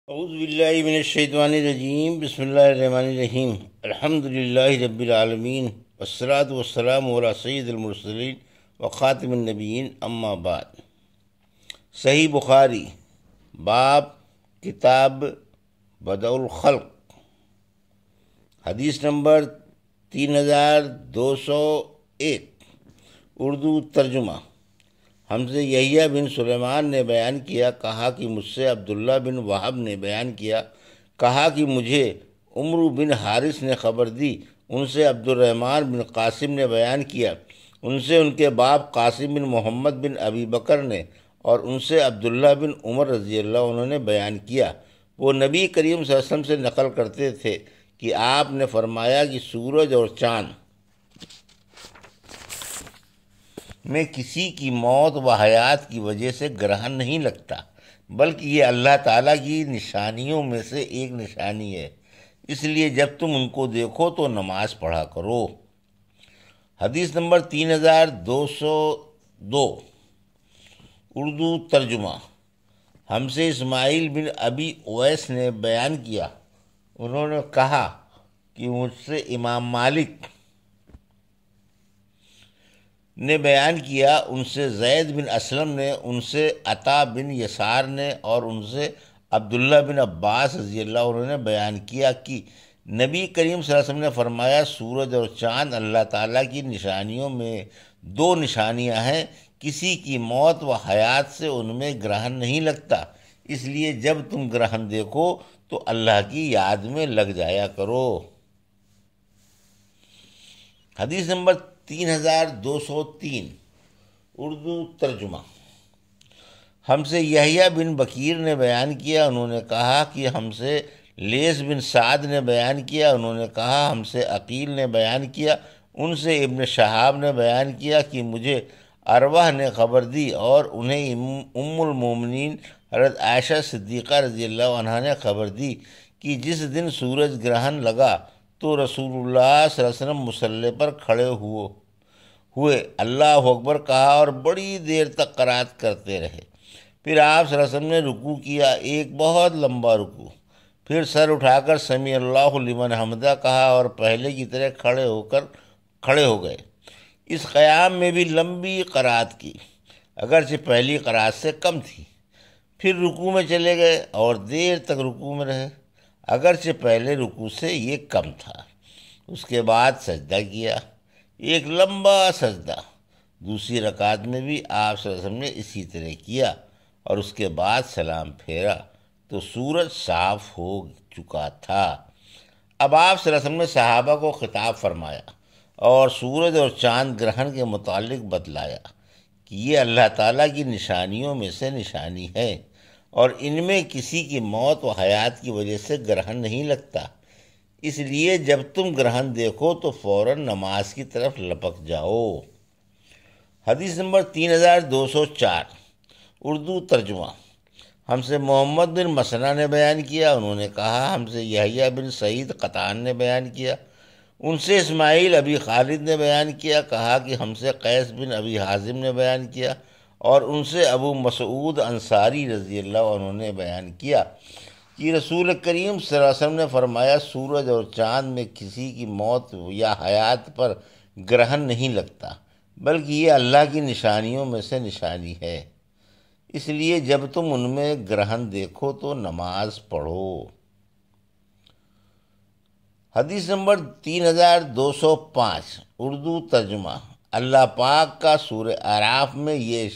اعوذ باللہ من الشیطان الرجیم، بسم اللہ الرحمن الرحیم، الحمد للہ رب العالمین، والصلاة والسلام علی سید المرسلین وخاتم النبیین، اما بعد۔ صحیح بخاری، باب کتاب بدء الخلق، حدیث نمبر 3201، اردو ترجمہ۔ ہم سے یحییٰ بن سلیمان نے بیان کیا، کہا کہ مجھ سے عبداللہ بن وہب نے بیان کیا، کہا کہ مجھے عمرو بن حارث نے خبر دی، ان سے عبد الرحمن بن قاسم نے بیان کیا، ان سے ان کے باپ قاسم بن محمد بن ابی بکر نے، اور ان سے عبداللہ بن عمر رضی اللہ عنہ نے بیان کیا۔ وہ نبی کریم صلی اللہ علیہ وسلم سے نقل کرتے تھے کہ آپ نے فرمایا کہ سورج اور چاند میں کسی کی موت و حیات کی وجہ سے گرہن نہیں لگتا، بلکہ یہ اللہ تعالیٰ کی نشانیوں میں سے ایک نشانی ہے، اس لیے جب تم ان کو دیکھو تو نماز پڑھا کرو۔ حدیث نمبر 3202، اردو ترجمہ۔ ہم سے اسماعیل بن ابی اویس نے بیان کیا، انہوں نے کہا کہ مجھ سے امام مالک نے بیان کیا، ان سے زید بن اسلم نے، ان سے عطا بن یسار نے، اور ان سے عبداللہ بن عباس رضی اللہ عنہ نے بیان کیا کہ نبی کریم صلی اللہ علیہ وسلم نے فرمایا، سورج اور چاند اللہ تعالیٰ کی نشانیوں میں دو نشانیاں ہیں، کسی کی موت و حیات سے ان میں گرہن نہیں لگتا، اس لیے جب تم گرہن دیکھو تو اللہ کی یاد میں لگ جایا کرو۔ حدیث نمبر 3203، اردو ترجمہ۔ ہم سے یحییٰ بن بکیر نے بیان کیا، انہوں نے کہا کہ ہم سے لیث بن سعد نے بیان کیا، انہوں نے کہا ہم سے عقیل نے بیان کیا، ان سے ابن شہاب نے بیان کیا کہ مجھے عروہ نے خبر دی، اور انہیں ام المومنین حضرت عائشہ صدیقہ رضی اللہ عنہا نے خبر دی کہ جس دن سورج گرہن لگا تو رسول اللہ صلی اللہ علیہ وسلم مصلی پر کھڑے ہوئے اللہ اکبر کہا اور بڑی دیر تک قرات کرتے رہے۔ پھر آپ صلی اللہ علیہ وسلم نے رکوع کیا، ایک بہت لمبا رکوع، پھر سر اٹھا کر سمیع اللہ لمن حمدہ کہا اور پہلے کی طرح کھڑے ہو گئے۔ اس قیام میں بھی لمبی قرات کی، اگرچہ پہلی قرات سے کم تھی۔ پھر رکوع میں چلے گئے اور دیر تک رکوع میں رہے، اگرچہ پہلے رکوع سے یہ کم تھا۔ اس کے بعد سجدہ کیا، ایک لمبا سجدہ۔ دوسری رکعت میں بھی آپ صلی اللہ علیہ وسلم نے اسی طرح کیا، اور اس کے بعد سلام پھیرا تو سورج صاف ہو چکا تھا۔ اب آپ صلی اللہ علیہ وسلم نے صحابہ کو خطاب فرمایا اور سورج اور چاند گرہن کے متعلق بتلایا کہ یہ اللہ تعالیٰ کی نشانیوں میں سے نشانی ہے، اور ان میں کسی کی موت و حیات کی وجہ سے گرہن نہیں لگتا، اس لیے جب تم گرہن دیکھو تو فوراً نماز کی طرف لپک جاؤ۔ حدیث نمبر 3204، اردو ترجمہ۔ ہم سے محمد بن مسنہ نے بیان کیا، انہوں نے کہا ہم سے یحییٰ بن سعید قطان نے بیان کیا، ان سے اسماعیل ابی خالد نے بیان کیا، کہا کہ ہم سے قیس بن ابی حازم نے بیان کیا، اور ان سے ابو مسعود انصاری رضی اللہ عنہ نے بیان کیا کہ رسول کریم صلی اللہ علیہ وسلم نے فرمایا، سورج اور چاند میں کسی کی موت یا حیات پر گرہن نہیں لگتا، بلکہ یہ اللہ کی نشانیوں میں سے نشانی ہے، اس لیے جب تم ان میں گرہن دیکھو تو نماز پڑھو۔ حدیث نمبر 3205، اردو ترجمہ۔ اللہ پاک کا سورہ اعراف میں یہ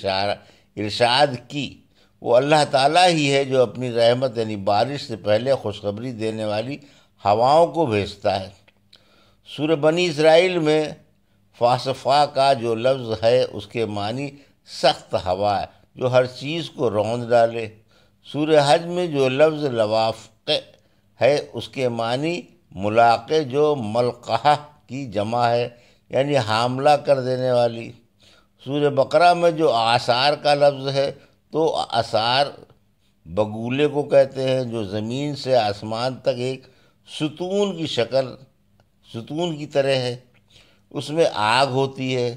ارشاد کی، وہ اللہ تعالیٰ ہی ہے جو اپنی رحمت یعنی بارش سے پہلے خوشخبری دینے والی ہواؤں کو بھیجتا ہے۔ سورہ بنی اسرائیل میں فاصفہ کا جو لفظ ہے اس کے معنی سخت ہوا ہے جو ہر چیز کو روند ڈالے۔ سورہ حج میں جو لفظ لواقع ہے اس کے معنی ملاقع جو ملقحہ کی جمع ہے، یعنی حاملہ کر دینے والی۔ سورہ بقرہ میں جو آثار کا لفظ ہے تو آثار بگولے کو کہتے ہیں، جو زمین سے آسمان تک ایک ستون کی طرح ہے، اس میں آگ ہوتی ہے۔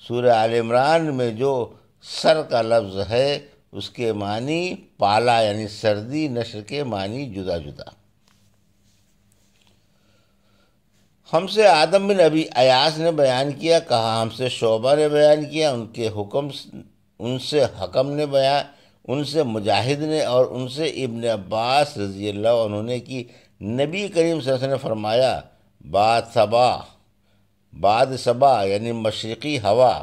سورہ آل عمران میں جو سر کا لفظ ہے اس کے معنی پالا یعنی سردی، نشر کے معنی جدا جدا۔ ہم سے آدم بن ابی ایاس نے بیان کیا، کہا ہم سے شعبہ نے بیان کیا، ان سے حکم نے بیان، ان سے مجاہد نے، اور ان سے ابن عباس رضی اللہ عنہ نے کی نبی کریم صلی اللہ علیہ وسلم نے فرمایا، بعد صبا یعنی مشرقی ہوا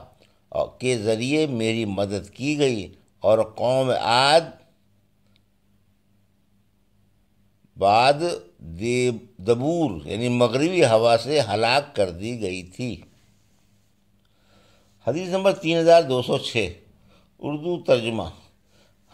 کے ذریعے میری مدد کی گئی، اور قوم عاد بعد دبور یعنی مغربی ہوا سے ہلاک کر دی گئی تھی۔ حدیث نمبر 3206 اردو ترجمہ۔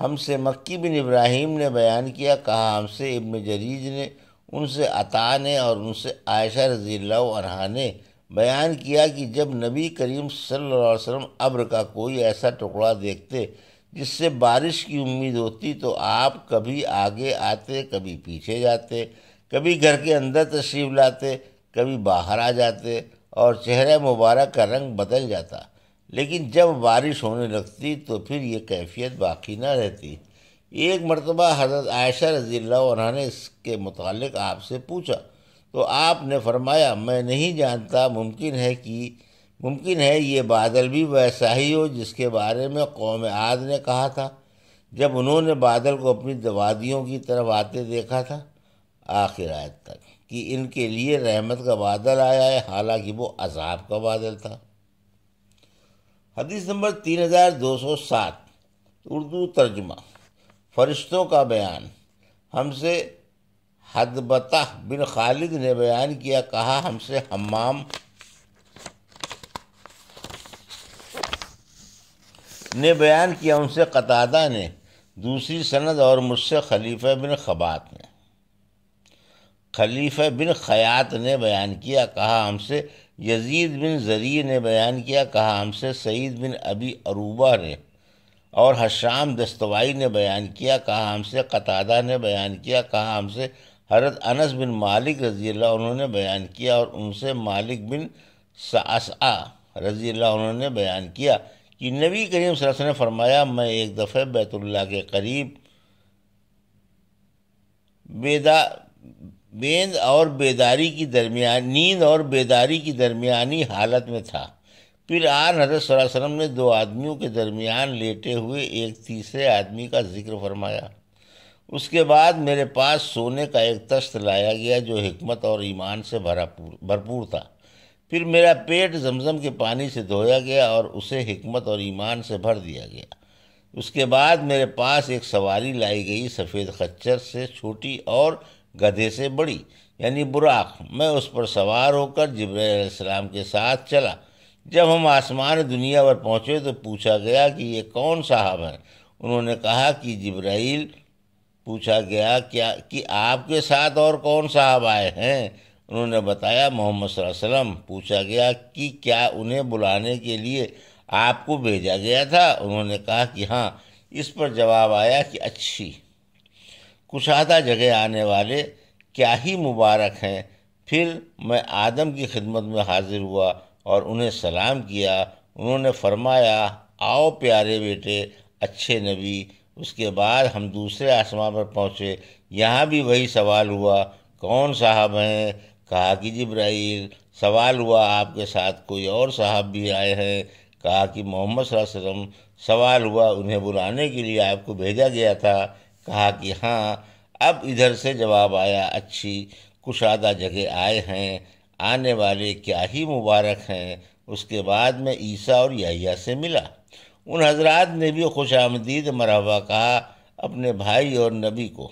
ہم سے مکی بن ابراہیم نے بیان کیا، کہا ہم سے ابن جریج نے، ان سے عطا نے، اور ان سے عائشہ رضی اللہ عنہا نے بیان کیا کہ جب نبی کریم صلی اللہ علیہ وسلم ابر کا کوئی ایسا ٹکڑا دیکھتے جس سے بارش کی امید ہوتی تو آپ کبھی آگے آتے، کبھی پیچھے جاتے، کبھی گھر کے اندر تشریف لاتے، کبھی باہر آ جاتے، اور چہرہ مبارک کا رنگ بدل جاتا، لیکن جب بارش ہونے لگتی تو پھر یہ کیفیت باقی نہ رہتی۔ ایک مرتبہ حضرت عائشہ رضی اللہ عنہا نے اس کے متعلق آپ سے پوچھا تو آپ نے فرمایا، میں نہیں جانتا، ممکن ہے یہ بادل بھی ویسا ہی ہو جس کے بارے میں قوم عاد نے کہا تھا جب انہوں نے بادل کو اپنی وادیوں کی طرف آتے دیکھا تھا، آخر آیت تک، کہ ان کے لیے رحمت کا بادل آیا ہے، حالانکہ وہ عذاب کا بادل تھا۔ حدیث نمبر 3207 اردو ترجمہ۔ فرشتوں کا بیان۔ ہم سے حدبتہ بن خالد نے بیان کیا، کہا ہم سے حمام نے بیان کیا، ان سے قتادہ نے دوسری سند، اور مجھ سے خلیفہ بن خیاط نے بیان کیا، کہا ہم سے یزید بن زریع نے بیان کیا، کہا ہم سے سعید بن ابی عروبہ نے اور حشام دستوائی نے بیان کیا، کہا ہم سے قتادہ نے بیان کیا، کہا ہم سے حضرت انس بن مالک رضی اللہ عنہ نے بیان کیا، اور ان سے مالک بن سعصع رضی اللہ عنہ نے بیان کیا کہ نبی کریم صلی اللہ علیہ وسلم نے فرمایا، میں ایک دفعہ بیت اللہ کے قریب نیند اور بیداری کی درمیانی حالت میں تھا، پھر آن حضرت صلی اللہ علیہ وسلم نے دو آدمیوں کے درمیان لیٹے ہوئے ایک تیسرے آدمی کا ذکر فرمایا۔ اس کے بعد میرے پاس سونے کا ایک تشت لایا گیا جو حکمت اور ایمان سے بھرپور تھا، پھر میرا پیٹ زمزم کے پانی سے دھویا گیا اور اسے حکمت اور ایمان سے بھر دیا گیا۔ اس کے بعد میرے پاس ایک سواری لائی گئی، سفید خچر سے چھوٹی اور گدھے سے بڑی یعنی براق۔ میں اس پر سوار ہو کر جبرائیل علیہ السلام کے ساتھ چلا۔ جب ہم آسمان دنیا پر پہنچے تو پوچھا گیا کہ یہ کون صاحب ہیں؟ انہوں نے کہا کہ جبرائیل۔ پوچھا گیا کہ آپ کے ساتھ اور کون صاحب آئے ہیں؟ انہوں نے بتایا محمد صلی اللہ علیہ وسلم۔ پوچھا گیا کہ کیا انہیں بلانے کے لیے آپ کو بھیجا گیا تھا؟ انہوں نے کہا کہ ہاں۔ اس پر جواب آیا کہ اچھی کشادہ جگہ آنے والے کیا ہی مبارک ہیں۔ پھر میں آدم کی خدمت میں حاضر ہوا اور انہیں سلام کیا۔ انہوں نے فرمایا، آؤ پیارے بیٹے، اچھے نبی۔ اس کے بعد ہم دوسرے آسمان پر پہنچے، یہاں بھی وہی سوال ہوا، کون صاحب ہیں؟ کہا کہ جبرائیل۔ سوال ہوا، آپ کے ساتھ کوئی اور صاحب بھی آئے ہیں؟ کہا کہ محمد صلی اللہ علیہ وسلم۔ سوال ہوا، انہیں بلانے کے لیے آپ کو بھیجا گیا تھا؟ کہا کہ ہاں۔ اب ادھر سے جواب آیا، اچھی کشادہ جگہ آئے ہیں، آنے والے کیا ہی مبارک ہیں۔ اس کے بعد میں عیسیٰ اور یحییٰ سے ملا۔ ان حضرات نے بھی خوش آمدید مرحبا کہا اپنے بھائی اور نبی کو۔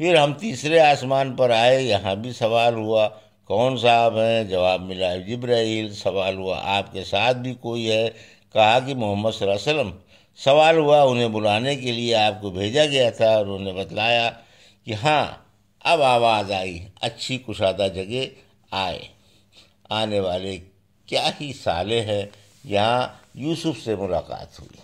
پھر ہم تیسرے آسمان پر آئے، یہاں بھی سوال ہوا، کون صاحب ہیں؟ جواب ملا، جبرائیل۔ سوال ہوا، آپ کے ساتھ بھی کوئی ہے؟ کہا کہ محمد صلی اللہ علیہ وسلم۔ سوال ہوا، انہیں بلانے کے لیے آپ کو بھیجا گیا تھا؟ انہوں نے بتلایا کہ ہاں۔ اب آواز آئی، اچھی کشادہ جگہ آئے، آنے والے کیا ہی صالح ہیں۔ یہاں یوسف سے ملاقات ہوئی۔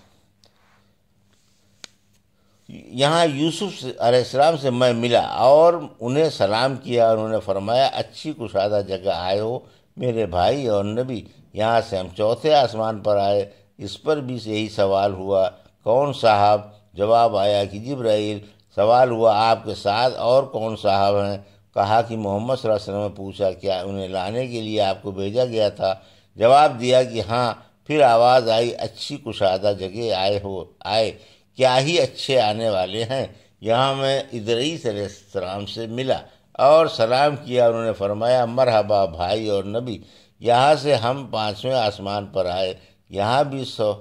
یہاں یوسف علیہ السلام سے میں ملا اور انہیں سلام کیا۔ انہوں نے فرمایا، اچھی کشادہ جگہ آئے ہو میرے بھائی اور نبی۔ یہاں سے ہم چوتھے آسمان پر آئے، اس پر بھی یہی سوال ہوا، کون صاحب؟ جواب آیا کہ جبرائیل۔ سوال ہوا آپ کے ساتھ اور کون صاحب ہیں؟ کہا کہ محمد صلی اللہ علیہ وسلم نے پوچھا کیا انہیں لانے کے لیے آپ کو بھیجا گیا تھا؟ جواب دیا کہ ہاں۔ پھر آواز آئی اچھی کشادہ جگہ آئے، کیا ہی اچھے آنے والے ہیں۔ یہاں میں ادریس علیہ السلام سے ملا اور سلام کیا۔ انہوں نے فرمایا مرحبا بھائی اور نبی، یہاں سے ہم 5ویں آسمان پر آئے، یہاں بھی سوا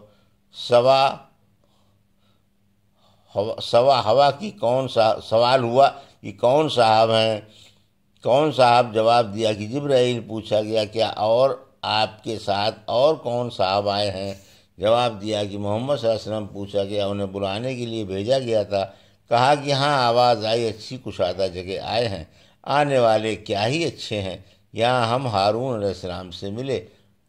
ہوا کی سوال ہوا کہ کون صاحب ہیں؟ کون صاحب؟ جواب دیا کہ جبرائیل۔ پوچھا گیا کیا اور آپ کے ساتھ اور کون صاحب آئے ہیں؟ جواب دیا کہ محمد صلی اللہ علیہ وسلم۔ پوچھا گیا انہیں بلانے کے لیے بھیجا گیا تھا؟ کہا کہ ہاں۔ آواز آئی اچھی کشادہ جگہ آئے ہیں، آنے والے کیا ہی اچھے ہیں۔ یہاں ہم ہارون علیہ السلام سے ملے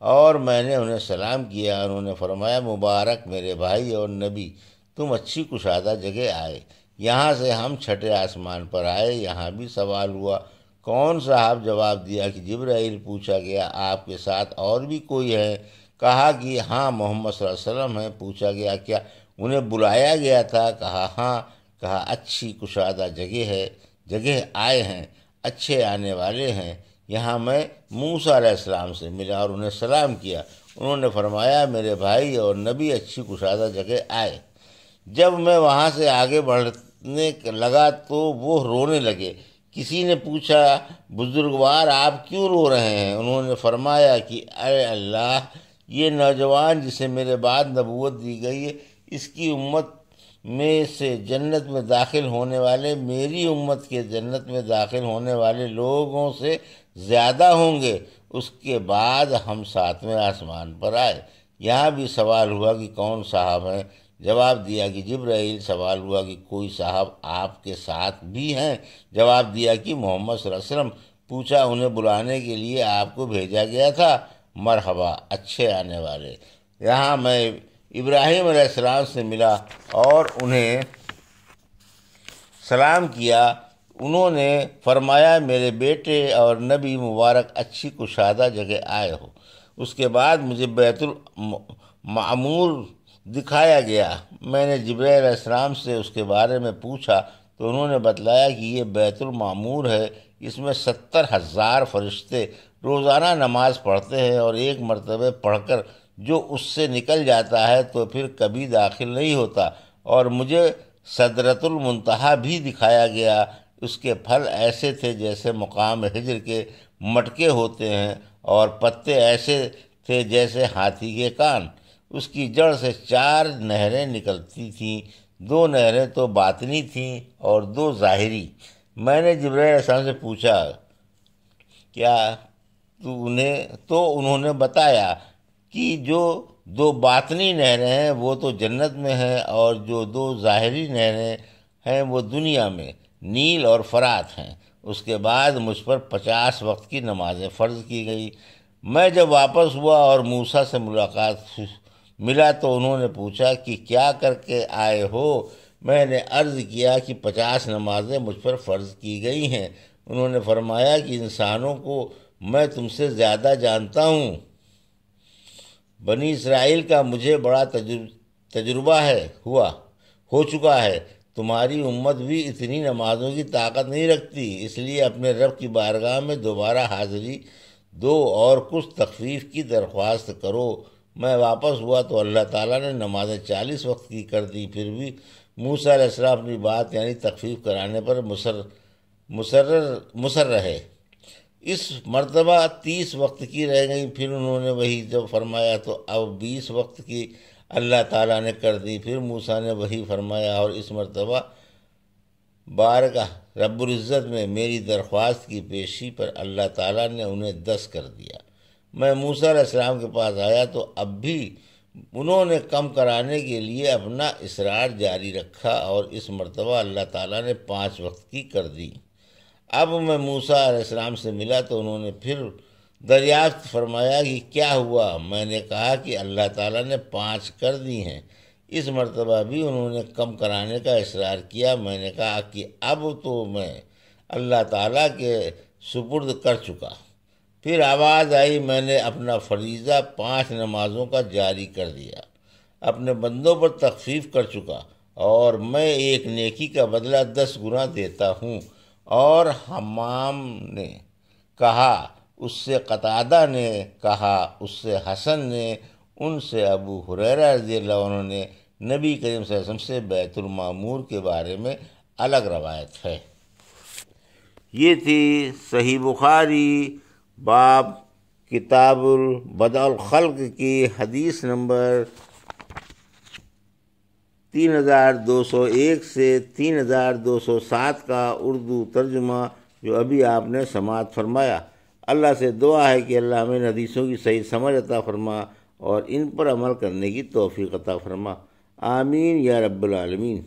اور میں نے انہیں سلام کیا۔ انہوں نے فرمایا مبارک میرے بھائی اور نبی، تم اچھی کشادہ جگہ آئے۔ یہاں سے ہم 6 آسمان پر آئے، یہاں بھی سوال ہوا کون صاحب؟ جواب دیا کہ جبرائیل۔ پوچھا گیا آپ کے ساتھ اور بھی کوئی ہے؟ کہا کہ ہاں محمد صلی اللہ علیہ وسلم ہیں۔ پوچھا گیا کیا انہیں بلایا گیا تھا؟ کہا ہاں۔ کہا اچھی کشادہ جگہ آئے ہیں، اچھے آنے والے ہیں۔ یہاں میں موسیٰ علیہ السلام سے ملا اور انہیں سلام کیا۔ انہوں نے فرمایا میرے بھائی اور نبی اچھی کشادہ جگہ آئے۔ جب میں وہاں سے آگے بڑھنے لگا تو وہ رونے لگے۔ کسی نے پوچھا بزرگوار آپ کیوں رو رہے ہیں؟ انہوں نے فرمایا کہ اے اللہ، یہ نوجوان جسے میرے بعد نبوت دی گئی ہے، اس کی امت میں سے جنت میں داخل ہونے والے میری امت کے جنت میں داخل ہونے والے لوگوں سے زیادہ ہوں گے۔ اس کے بعد ہم 7ویں آسمان پر آئے، یہاں بھی سوال ہوا کہ کون صاحب ہیں؟ جواب دیا کہ جبرائیل۔ سوال ہوا کہ کوئی صاحب آپ کے ساتھ بھی ہیں؟ جواب دیا کہ محمد صلی اللہ علیہ وسلم۔ پوچھا انہیں بلانے کے لیے آپ کو بھیجا گیا تھا؟ مرحبا اچھے آنے والے۔ یہاں میں ابراہیم علیہ السلام سے ملا اور انہیں سلام کیا۔ انہوں نے فرمایا میرے بیٹے اور نبی مبارک اچھی کشادہ جگہ آئے ہو۔ اس کے بعد مجھے بیت المعمور دکھایا گیا۔ میں نے جبرائیل علیہ السلام سے اس کے بارے میں پوچھا تو انہوں نے بتلایا کہ یہ بیت المعمور ہے، اس میں 70,000 فرشتے روزانہ نماز پڑھتے ہیں، اور ایک مرتبہ پڑھ کر جو اس سے نکل جاتا ہے تو پھر کبھی داخل نہیں ہوتا۔ اور مجھے سدرۃ المنتہا بھی دکھایا گیا، اس کے پھل ایسے تھے جیسے مقام ہجر کے مٹکے ہوتے ہیں، اور پتے ایسے تھے جیسے ہاتھی کے کان۔ اس کی جڑ سے 4 نہریں نکلتی تھیں، 2 نہریں تو باطنی تھیں اور 2 ظاہری۔ میں نے جبرائیل علیہ السلام سے پوچھا کیا تو انہوں نے بتایا کہ جو 2 باطنی نہریں ہیں وہ تو جنت میں ہیں، اور جو 2 ظاہری نہریں ہیں وہ دنیا میں نیل اور فرات ہیں۔ اس کے بعد مجھ پر 50 وقت کی نمازیں فرض کی گئی۔ میں جب واپس ہوا اور موسیٰ سے ملا تو انہوں نے پوچھا کہ کیا کر کے آئے ہو؟ میں نے عرض کیا کہ 50 نمازیں مجھ پر فرض کی گئی ہیں۔ انہوں نے فرمایا کہ انسانوں کو میں تم سے زیادہ جانتا ہوں، بنی اسرائیل کا مجھے بڑا تجربہ ہو چکا ہے۔ تمہاری امت بھی اتنی نمازوں کی طاقت نہیں رکھتی، اس لیے اپنے رب کی بارگاہ میں دوبارہ حاضری دو اور کچھ تخفیف کی درخواست کرو۔ میں واپس ہوا تو اللہ تعالیٰ نے نمازیں 40 وقت کی کر دی۔ پھر بھی موسیٰ علیہ السلام اپنی بات یعنی تخفیف کرانے پر مصر رہے۔ اس مرتبہ 30 وقت کی رہ گئی۔ پھر انہوں نے وہی جب فرمایا تو اب 20 وقت کی اللہ تعالیٰ نے کر دی۔ پھر موسیٰ نے وہی فرمایا، اور اس مرتبہ بارگاہ رب العزت میں میری درخواست کی پیشی پر اللہ تعالیٰ نے انہیں 10 کر دیا۔ میں موسیٰ علیہ السلام کے پاس آیا تو اب بھی انہوں نے کم کرانے کے لیے اپنا اصرار جاری رکھا، اور اس مرتبہ اللہ تعالیٰ نے 5 وقت کی کر دی۔ اب میں موسیٰ علیہ السلام سے ملا تو انہوں نے پھر دریافت فرمایا کہ کیا ہوا؟ میں نے کہا کہ اللہ تعالیٰ نے 5 کر دی ہیں۔ اس مرتبہ بھی انہوں نے کم کرانے کا اصرار کیا۔ میں نے کہا کہ اب تو میں اللہ تعالیٰ کے سپرد کر چکا۔ پھر آواز آئی، میں نے اپنا فریضہ 5 نمازوں کا جاری کر دیا، اپنے بندوں پر تخفیف کر چکا، اور میں ایک نیکی کا بدلہ 10 گنا دیتا ہوں۔ اور حمام نے کہا، اس سے قتادہ نے کہا، اس سے حسن نے، ان سے ابو ہریرہ رضی اللہ عنہ نے نبی کریم صلی اللہ علیہ وسلم سے بیت المعمور کے بارے میں الگ روایت ہے۔ یہ تھی صحیح بخاری باب کتاب بدع الخلق کی حدیث نمبر 3201 سے 3207 کا اردو ترجمہ، جو ابھی آپ نے سماعت فرمایا۔ اللہ سے دعا ہے کہ اللہ ہمیں ان حدیثوں کی صحیح سمجھ عطا فرما اور ان پر عمل کرنے کی توفیق عطا فرما۔ آمین یا رب العالمین۔